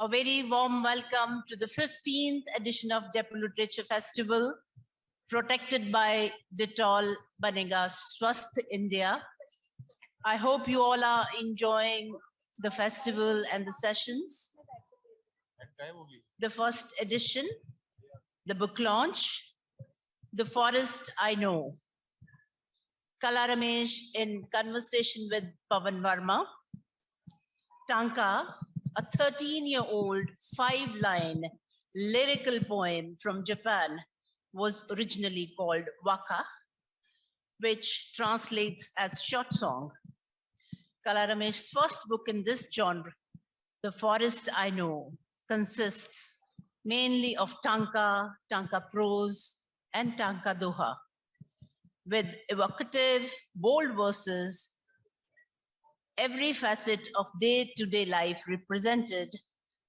A very warm welcome to the 15th edition of Jaipur Literature Festival, protected by Detol Banega Swasth India. I hope you all are enjoying the festival and the sessions. The first edition, the book launch, The Forest I Know. Kala Ramesh in conversation with Pavan Varma. Tanka, a 13-year-old 5-line lyrical poem from Japan, was originally called Waka, which translates as short song. Kala Ramesh's first book in this genre, The Forest I Know, consists mainly of tanka, tanka prose, and tanka doha, with evocative, bold verses, every facet of day-to-day life represented.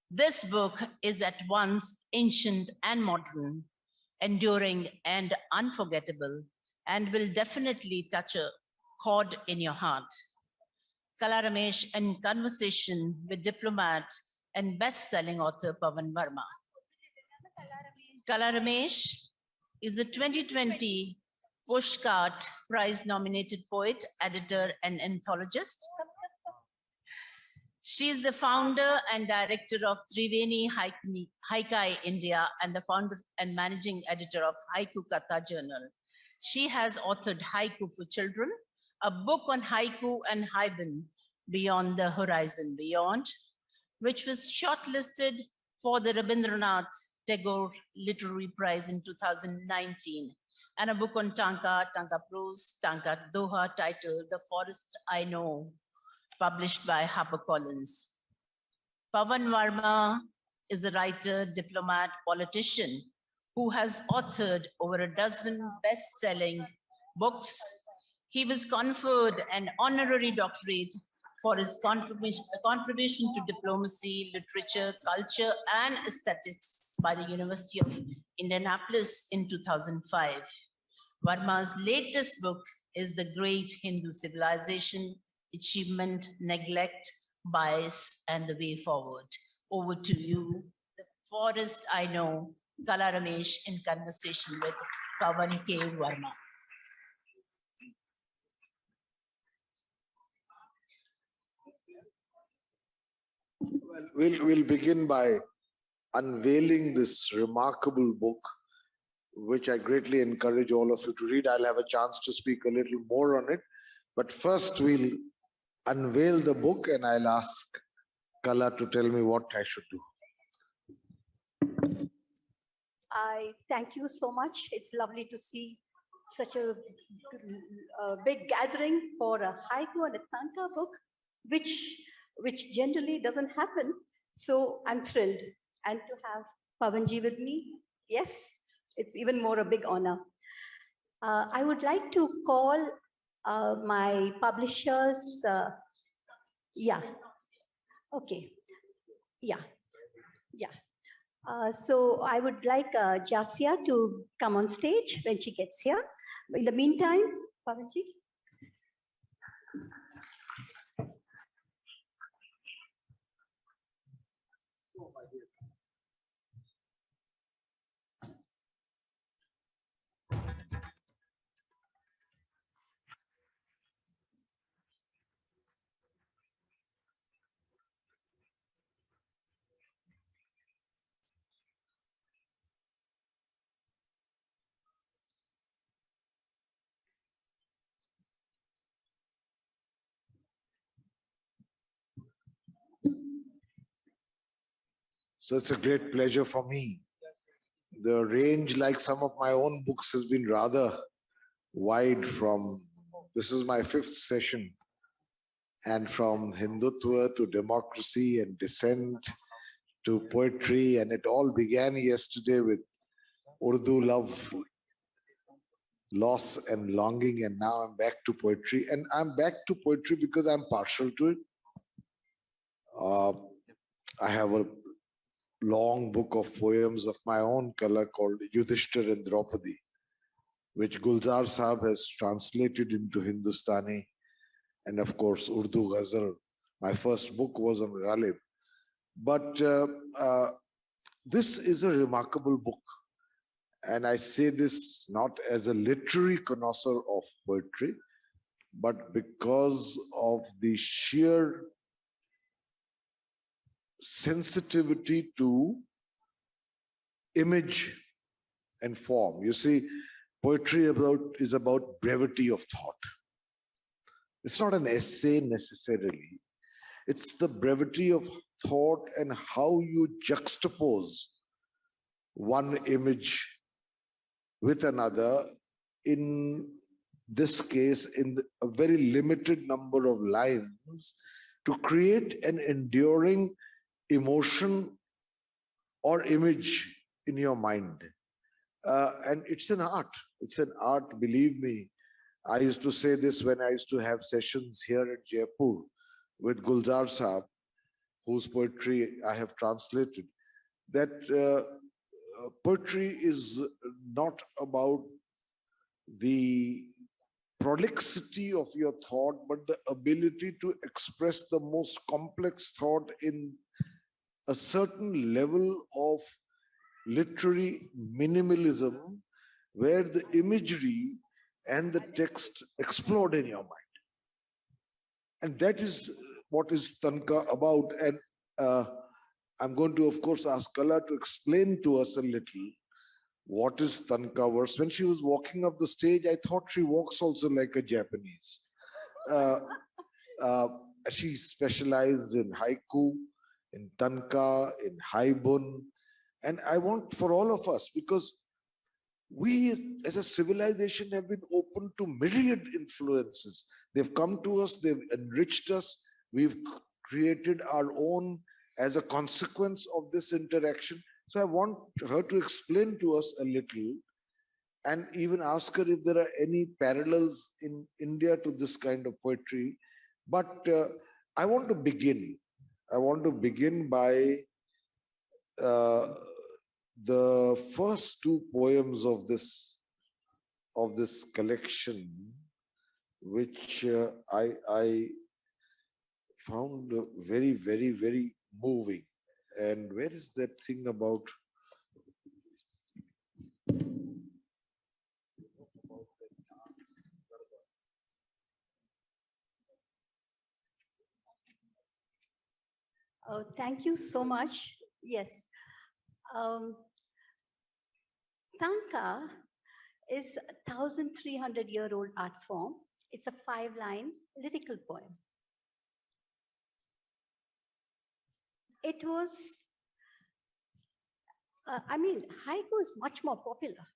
This book is at once ancient and modern, enduring and unforgettable, and will definitely touch a chord in your heart. Kala Ramesh in conversation with diplomat and best-selling author Pavan Varma. Kala Ramesh is a 2020 Pushcart Prize-nominated poet, editor, and anthologist. She is the founder and director of Triveni Haikai India and the founder and managing editor of haikuKATHA journal. She has authored Haiku for Children, a book on haiku and haibun, Beyond the Horizon Beyond, which was shortlisted for the Rabindranath Tagore Literary Prize in 2019, and a book on tanka, tanka prose, tanka doha, titled The Forest I Know, published by HarperCollins. Pavan Varma is a writer, diplomat, politician who has authored over a dozen best-selling books. He was conferred an honorary doctorate for his contribution to diplomacy, literature, culture, and aesthetics by the University of Indianapolis in 2005. Varma's latest book is The Great Hindu Civilization, Achievement, Neglect, Bias, and the Way Forward. Over to you. The Forest I Know, Kala Ramesh in conversation with Pavan K Varma. Well, we'll begin by unveiling this remarkable book, which I greatly encourage all of you to read. I'll have a chance to speak a little more on it. But first, we'll unveil the book, and I'll ask Kala to tell me what I should do. I thank you so much. It's lovely to see such a big gathering for a haiku and a tanka book, which generally doesn't happen. So I'm thrilled. And to have Pavanji with me, yes, it's even more a big honor. I would like to call my publishers. So I would like Jasia to come on stage when she gets here. In the meantime, Pavanji. So it's a great pleasure for me. The range, like some of my own books, has been rather wide. This is my 5th session, and from Hindutva to democracy and dissent to poetry, and it all began yesterday with Urdu love, loss and longing, and now I'm back to poetry. And I'm back to poetry because I'm partial to it. I have a long book of poems of my own color called Yudhishthir and Draupadi, which Gulzar Saab has translated into Hindustani, and of course Urdu Ghazal. My first book was on Ghalib. But this is a remarkable book. And I say this not as a literary connoisseur of poetry, but because of the sheer sensitivity to image and form. You see, poetry is about brevity of thought. It's not an essay necessarily. It's the brevity of thought and how you juxtapose one image with another, in this case, in a very limited number of lines, to create an enduring emotion or image in your mind. And it's an art. It's an art, believe me. I used to say this when I used to have sessions here at Jaipur with Gulzar Saab, whose poetry I have translated, that poetry is not about the prolixity of your thought, but the ability to express the most complex thought in a certain level of literary minimalism, where the imagery and the text explode in your mind. And that is what is tanka about. And I'm going to, of course, ask Kala to explain to us a little what is tanka verse. When she was walking up the stage, I thought she walks also like a Japanese. She specialized in haiku, in tanka, in haibun. And I want for all of us, because we as a civilization have been open to myriad influences. They've come to us, they've enriched us, we've created our own as a consequence of this interaction. So I want her to explain to us a little, and even ask her if there are any parallels in India to this kind of poetry. But I want to begin. I want to begin by the first two poems of this collection, which I found very, very, very moving. And where is that thing about? Oh, thank you so much. Yes. Tanka is a 1,300-year-old art form. It's a 5-line lyrical poem. It was, haiku is much more popular.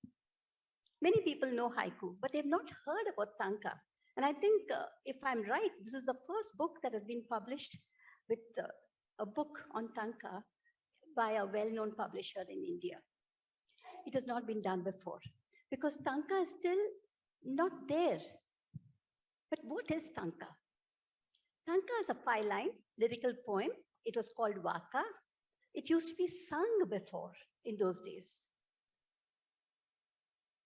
Many people know haiku, but they've not heard about tanka. And I think, if I'm right, this is the first book that has been published with a book on tanka by a well-known publisher in India. It has not been done before, because tanka is still not there. But what is tanka? Tanka is a 5-line lyrical poem. It was called waka. It used to be sung before in those days.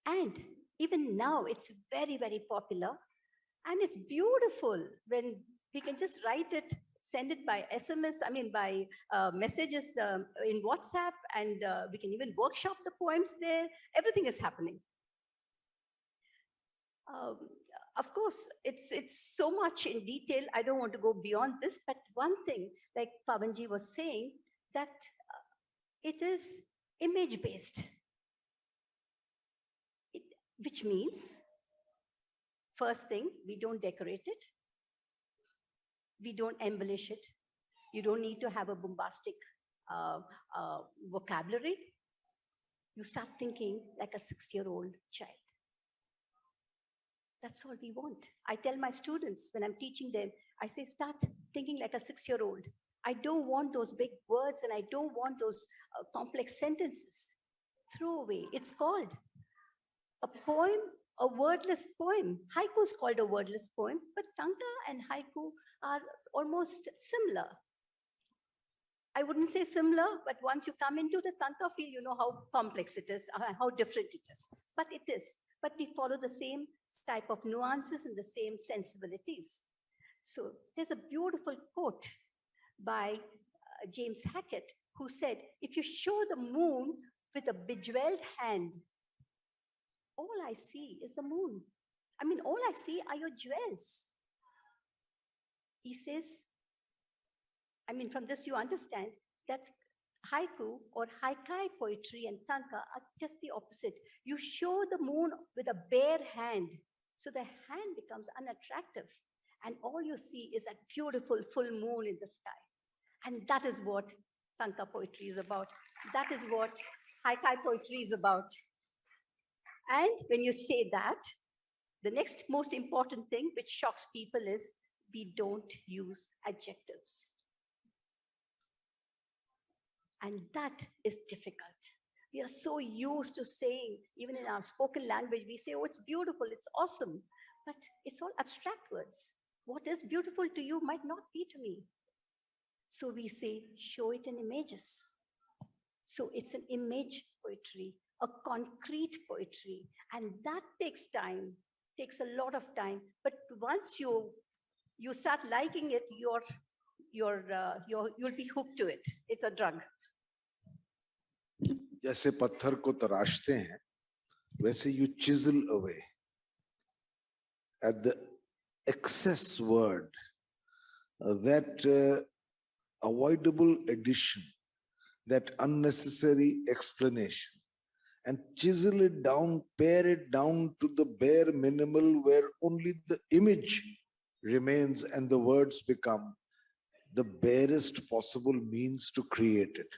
And even now, it's very, very popular. And it's beautiful when we can just write it, send it by SMS, by messages in WhatsApp, and we can even workshop the poems there. Everything is happening. Of course, it's so much in detail. I don't want to go beyond this, but one thing, like Pavanji was saying, that it is image-based, which means, first thing, we don't decorate it. We don't embellish it. You don't need to have a bombastic vocabulary. You start thinking like a 6-year-old child. That's all we want. I tell my students when I'm teaching them, I say, start thinking like a 6-year-old. I don't want those big words, and I don't want those complex sentences. Throw away. It's called a poem, a wordless poem. Haiku is called a wordless poem, but tanka and haiku are almost similar. I wouldn't say similar, but once you come into the tanka field, you know how complex it is, how different it is. But it is. But we follow the same type of nuances and the same sensibilities. So there's a beautiful quote by James Hackett, who said, if you show the moon with a bejeweled hand, all I see is the moon. I mean, all I see are your jewels. He says, I mean, from this you understand that haiku or haikai poetry and tanka are just the opposite. You show the moon with a bare hand, so the hand becomes unattractive, and all you see is that beautiful full moon in the sky. And that is what tanka poetry is about. That is what haikai poetry is about. And when you say that, the next most important thing which shocks people is we don't use adjectives. And that is difficult. We are so used to saying, even in our spoken language, we say, oh, it's beautiful, it's awesome. But it's all abstract words. What is beautiful to you might not be to me. So we say, show it in images. So it's an image poetry, a concrete poetry. And that takes time, takes a lot of time. But once you start liking it, you'll be hooked to it. It's a drug. जैसे पत्थर को तराशते हैं, वैसे you chisel away at the excess word, that avoidable addition, that unnecessary explanation, and chisel it down, pare it down to the bare minimal where only the image remains and the words become the barest possible means to create it.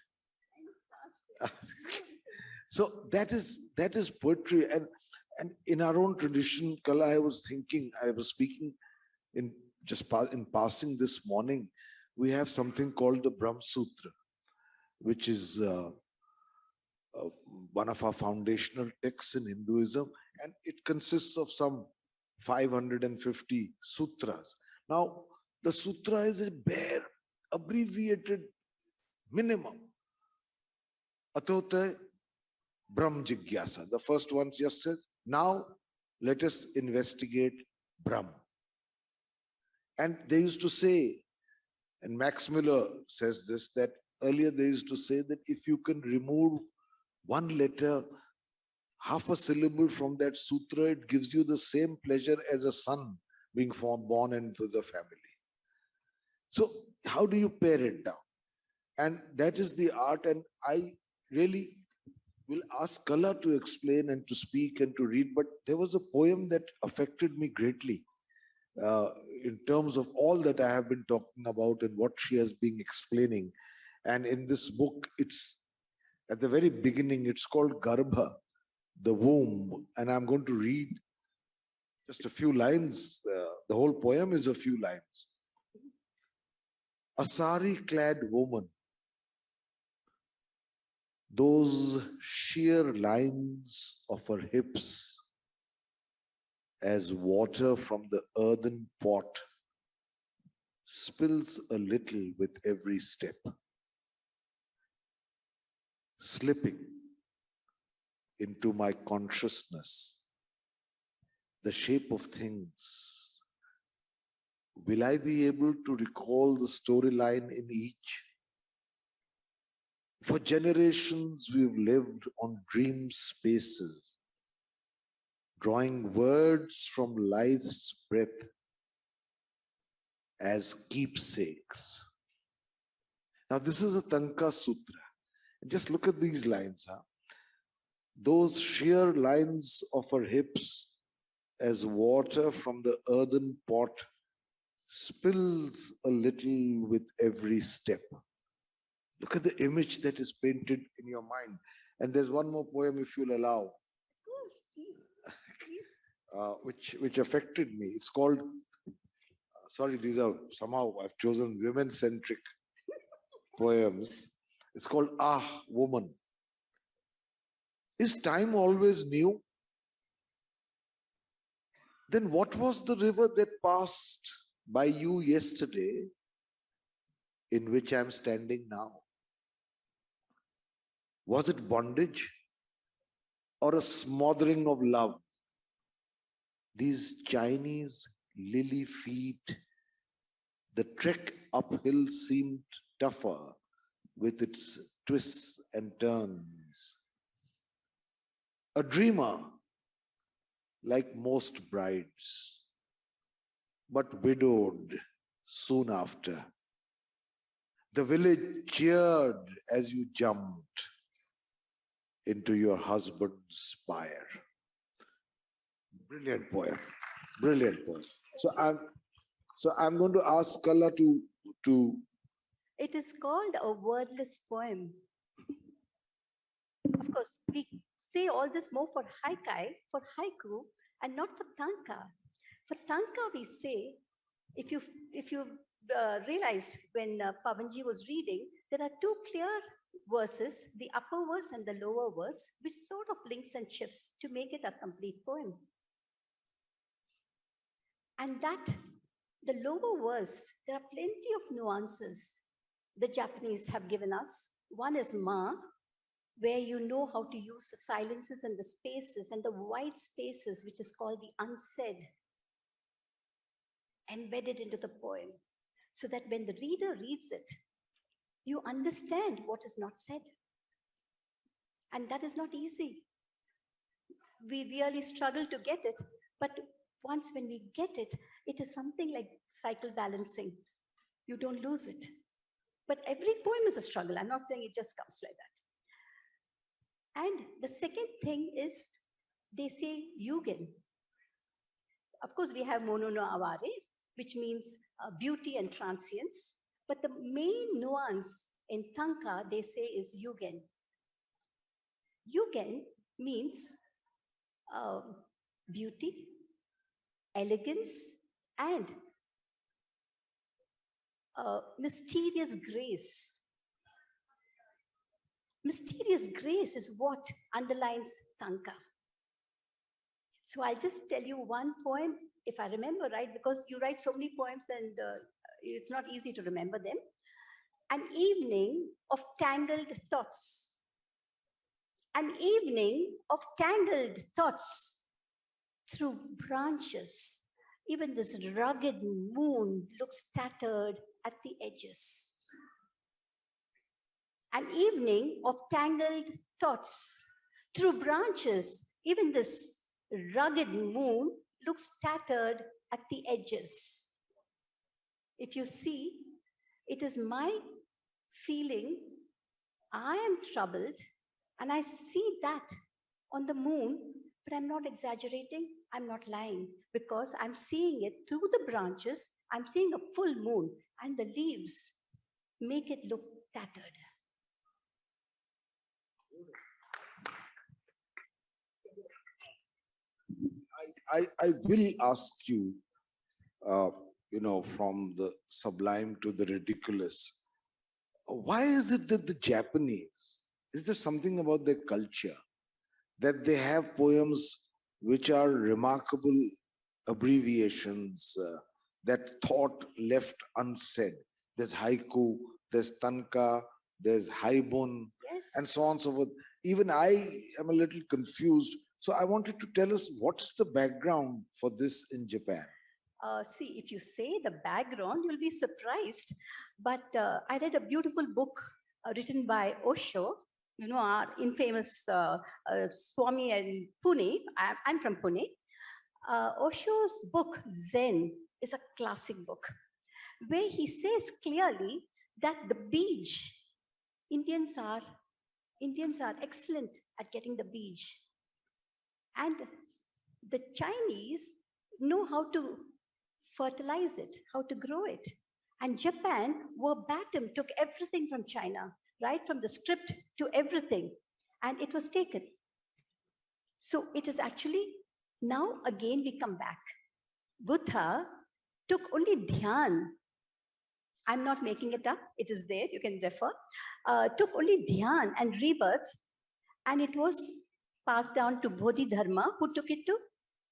So that is poetry, and in our own tradition, Kala, I was speaking in passing this morning. We have something called the Brahma Sutra, which is one of our foundational texts in Hinduism, and it consists of some 550 sutras. Now, the sutra is a bare, abbreviated minimum. Atota Brahm Jigyasa. The first one just says, now let us investigate Brahm. And they used to say, and Max Miller says this, that earlier they used to say that if you can remove one letter, half a syllable from that sutra, it gives you the same pleasure as a son being born into the family. So how do you pare it down? And that is the art, and I really will ask Kala to explain and to speak and to read, but there was a poem that affected me greatly in terms of all that I have been talking about and what she has been explaining. And in this book, it's at the very beginning, it's called Garbha, the womb. And I'm going to read just a few lines. The whole poem is a few lines. A sari-clad woman, those sheer lines of her hips as water from the earthen pot spills a little with every step, slipping into my consciousness, the shape of things. Will I be able to recall the storyline in each? For generations, we've lived on dream spaces, drawing words from life's breath as keepsakes. Now, this is a Tanka Sutra. Just look at these lines. Those sheer lines of her hips as water from the earthen pot spills a little with every step. Look at the image that is painted in your mind. And there's one more poem, if you'll allow. Of course, please. Which affected me. It's called, sorry, these are somehow, I've chosen women-centric poems. It's called Ah, Woman. Is time always new? Then what was the river that passed by you yesterday in which I'm standing now? Was it bondage or a smothering of love? These Chinese lily feet, the trek uphill seemed tougher with its twists and turns. A dreamer, like most brides, but widowed soon after. The village cheered as you jumped into your husband's pyre. Brilliant poem. Brilliant poem. So I'm going to ask Kala to. It is called a wordless poem. Of course, we say all this more for haikai, for haiku, and not for tanka. For tanka, we say, if you realized when Pavanji was reading, there are two clear verses, the upper verse and the lower verse, which sort of links and shifts to make it a complete poem. And that, the lower verse, there are plenty of nuances the Japanese have given us. One is ma, where you know how to use the silences and the spaces and the white spaces, which is called the unsaid, embedded into the poem, so that when the reader reads it, you understand what is not said. And that is not easy. We really struggle to get it, but once when we get it, it is something like cycle balancing. You don't lose it. But every poem is a struggle. I'm not saying it just comes like that. And the second thing is, they say yugen. Of course, we have mono no aware, which means beauty and transience. But the main nuance in tanka, they say, is yugen. Yugen means beauty, elegance, and mysterious grace. Mysterious grace is what underlines tanka. So I'll just tell you one poem, if I remember right, because you write so many poems and it's not easy to remember them. An evening of tangled thoughts. An evening of tangled thoughts through branches. Even this rugged moon looks tattered at the edges. An evening of tangled thoughts through branches. Even this rugged moon looks tattered at the edges. If you see, it is my feeling, I am troubled, and I see that on the moon, but I'm not exaggerating, I'm not lying, because I'm seeing it through the branches, I'm seeing a full moon, and the leaves make it look tattered. I will ask you, from the sublime to the ridiculous, why is it that the Japanese, is there something about their culture that they have poems which are remarkable abbreviations, that thought left unsaid? There's haiku, there's tanka, there's haibun, Yes. and so on and so forth. Even I am a little confused. So I wanted to tell us, what's the background for this in Japan? See, if you say the background, you'll be surprised. But I read a beautiful book written by Osho, our infamous Swami in Pune. I'm from Pune. Osho's book, Zen, is a classic book, where he says clearly that the bij, Indians are excellent at getting the bij. And the Chinese know how to fertilize it, how to grow it. And Japan verbatim took everything from China, right from the script to everything, and it was taken. So it is actually, now again we come back. Buddha took only dhyan. I'm not making it up, it is there, you can refer. Took only dhyan and rebirth, and it was passed down to Bodhidharma, who took it to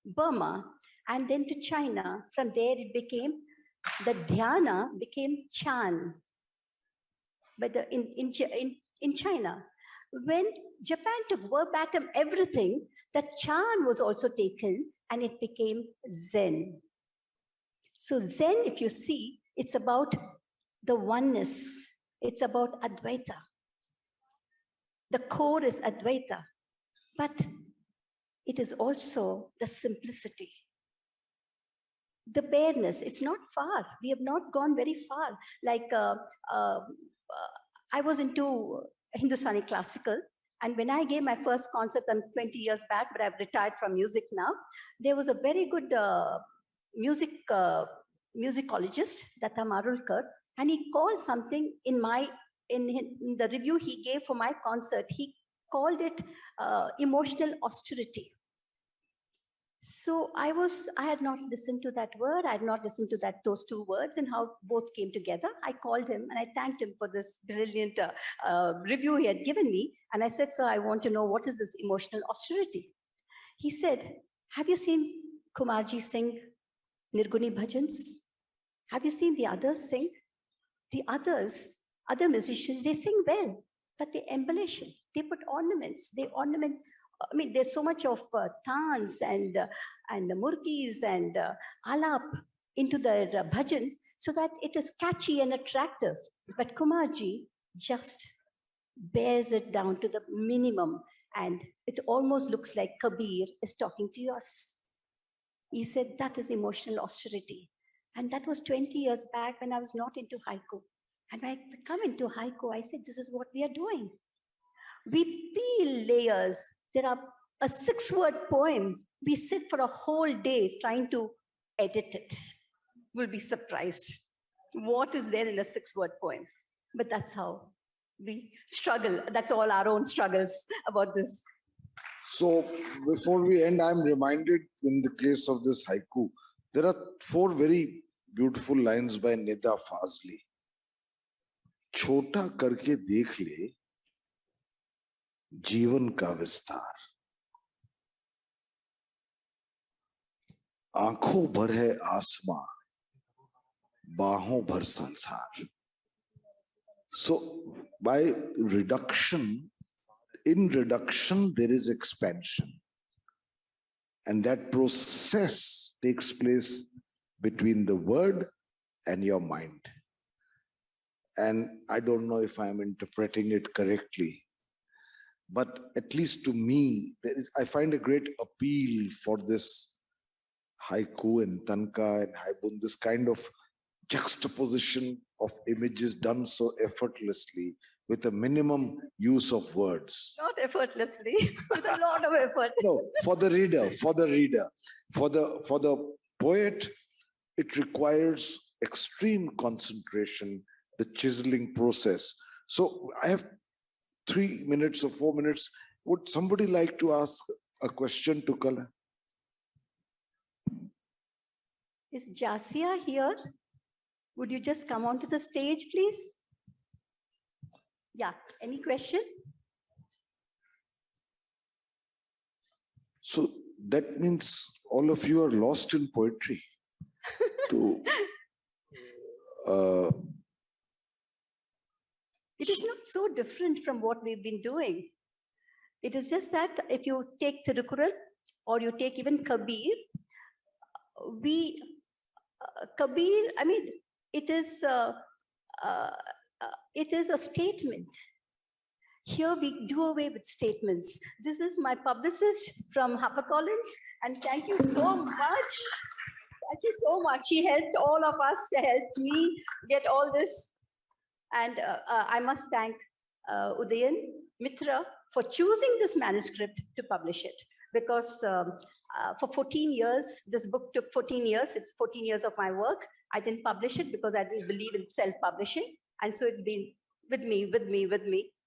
Burma, and then to China. From there it became, the dhyana became Chan. But in China, when Japan took verbatim everything, the Chan was also taken and it became Zen. So Zen, if you see, it's about the oneness, It's about Advaita. The core is Advaita, but it is also the simplicity, the bareness. It's not far. We have not gone very far. Like I was into Hindustani classical, and when I gave my first concert 20 years back, but I've retired from music now, there was a very good musicologist, Datta Marulkar, and he called something in the review he gave for my concert, he called it emotional austerity. So I had not listened to that word. I had not listened to those two words and how both came together. I called him and I thanked him for this brilliant review he had given me. And I said, sir, I want to know, what is this emotional austerity? He said, have you seen Kumarji sing Nirguni bhajans? Have you seen the others sing? The other musicians, they sing well, but they embellish it. They put ornaments. They ornament. I mean, there's so much of tans and the murkis and alap into the bhajans so that it is catchy and attractive. But Kumarji just bears it down to the minimum, and it almost looks like Kabir is talking to us. He said that is emotional austerity. And that was 20 years back when I was not into haiku. And when I come into haiku, I said, this is what we are doing. We peel layers. There are a 6-word poem. We sit for a whole day trying to edit it. We'll be surprised. What is there in a 6-word poem? But that's how we struggle. That's all our own struggles about this. So before we end, I'm reminded in the case of this haiku, there are 4 very beautiful lines by Nida Fazli. छोटा करके देख ले जीवन का विस्तार, आंखों भर है आसमां, बाहों भर संसार. So by reduction, in reduction there is expansion, and that process takes place between the word and your mind. And I don't know if I'm interpreting it correctly, but at least to me, I find a great appeal for this haiku and tanka and haibun, this kind of juxtaposition of images done so effortlessly with a minimum use of words. Not effortlessly, with a lot of effort. No, for the reader, for the poet, it requires extreme concentration, the chiseling process. So I have 3 minutes or 4 minutes. Would somebody like to ask a question to Kala? Is Jasia here? Would you just come onto the stage, please? Yeah, any question? So that means all of you are lost in poetry. It is not so different from what we've been doing. It is just that if you take Tirukkural or you take even Kabir, Kabir, I mean, it is a statement. Here we do away with statements. This is my publicist from HarperCollins, and thank you so much. Thank you so much. She helped all of us, helped me get all this. And I must thank Udayan Mitra for choosing this manuscript to publish it. Because for 14 years, this book took 14 years. It's 14 years of my work. I didn't publish it because I didn't believe in self-publishing. And so it's been with me.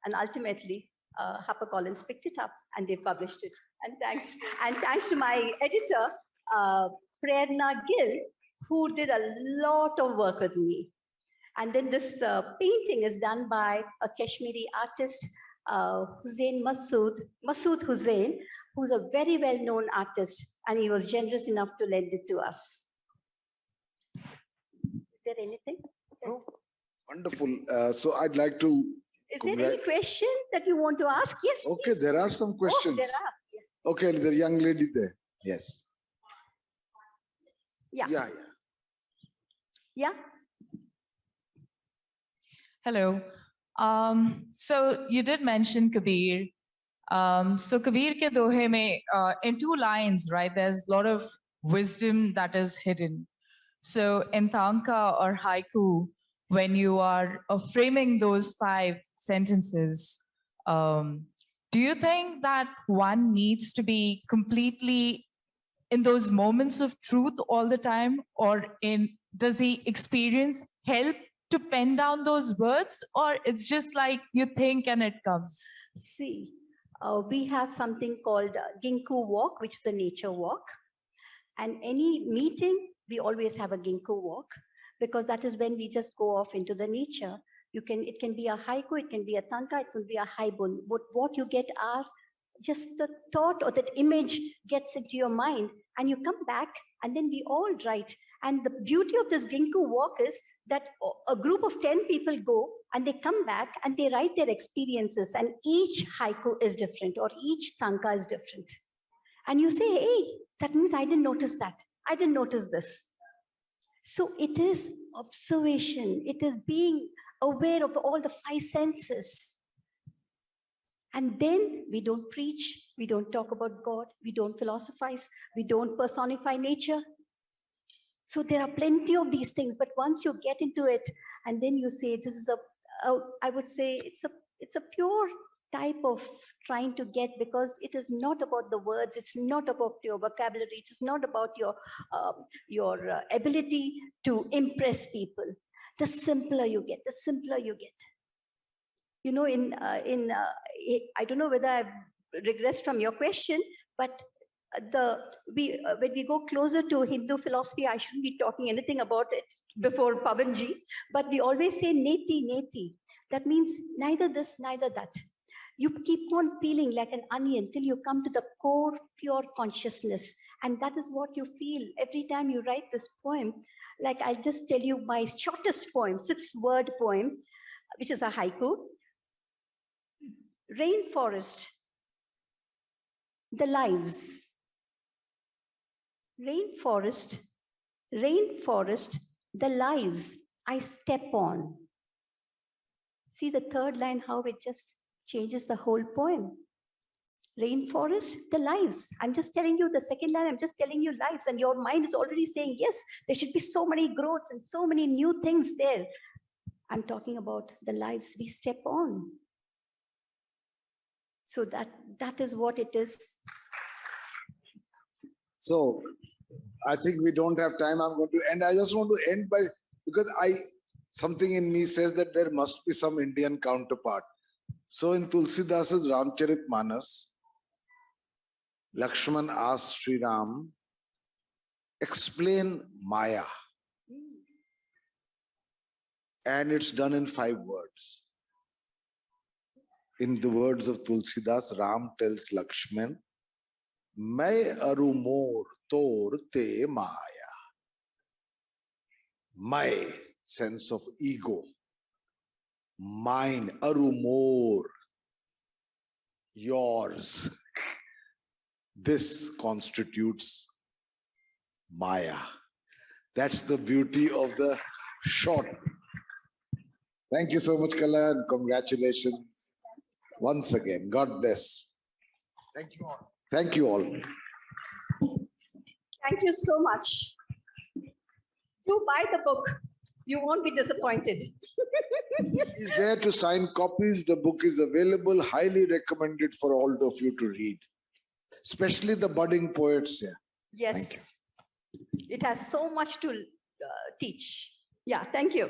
And ultimately, HarperCollins picked it up and they published it. And thanks to my editor, Prerna Gill, who did a lot of work with me. And then this painting is done by a Kashmiri artist, Hussein Masood Hussein, who's a very well-known artist, and he was generous enough to lend it to us. Is there anything? Oh, wonderful. So I'd like to... Is there any question that you want to ask? Yes, okay, please. There are some questions. Oh, there are. Yeah. Okay, the young lady there. Yes. Yeah. Hello. So you did mention Kabir. So Kabir ke dohe mein, in 2 lines, right, there's a lot of wisdom that is hidden. So in tanka or haiku, when you are framing those 5 sentences, do you think that one needs to be completely in those moments of truth all the time, or does the experience help to pen down those words, or it's just like you think and it comes? See, we have something called ginkgo walk, which is a nature walk. And any meeting, we always have a ginkgo walk, because that is when we just go off into the nature. It can be a haiku, it can be a tanka, it could be a haibun. What you get are just the thought or that image gets into your mind, and you come back, and then we all write. And the beauty of this ginkgo walk is that a group of 10 people go and they come back and they write their experiences, and each haiku is different or each tanka is different. And you say, hey, that means I didn't notice that. I didn't notice this. So it is observation. It is being aware of all the 5 senses. And then we don't preach. We don't talk about God. We don't philosophize. We don't personify nature. So there are plenty of these things. But once you get into it, and then you say, this is I would say it's a pure type of trying to get, because it is not about the words, it's not about your vocabulary, it is not about your ability to impress people. The simpler you get, the simpler you get. You know, I don't know whether I've regressed from your question, but when we go closer to Hindu philosophy, I shouldn't be talking anything about it before Pavanji, but we always say neti, neti. That means neither this, neither that. You keep on peeling like an onion till you come to the core, pure consciousness. And that is what you feel every time you write this poem. Like, I'll just tell you my shortest poem, 6-word poem, which is a haiku. Rainforest, the lives. Rainforest, rainforest, the lives I step on. See the 3rd line, how it just changes the whole poem. Rainforest, the lives. I'm just telling you the 2nd line, I'm just telling you lives, and your mind is already saying, yes, there should be so many growths and so many new things there. I'm talking about the lives we step on. So that is what it is. So I think we don't have time. I'm going to end. I just want to end by, because something in me says that there must be some Indian counterpart. So in Tulsidasa's Ramcharitmanas, Lakshman asked Sri Ram, explain Maya. And it's done in 5 words. In the words of Tulsidas, Ram tells Lakshman, Mai aru mor tor te Maya. My sense of ego. Mine, aru mor. Yours. This constitutes Maya. That's the beauty of the short. Thank you so much, Kala, and congratulations once again. God bless. Thank you all. Thank you all. Thank you so much. Do buy the book. You won't be disappointed. He's there to sign copies. The book is available. Highly recommended for all of you to read. Especially the budding poets here. Yes. Thank you. It has so much to teach. Yeah, thank you.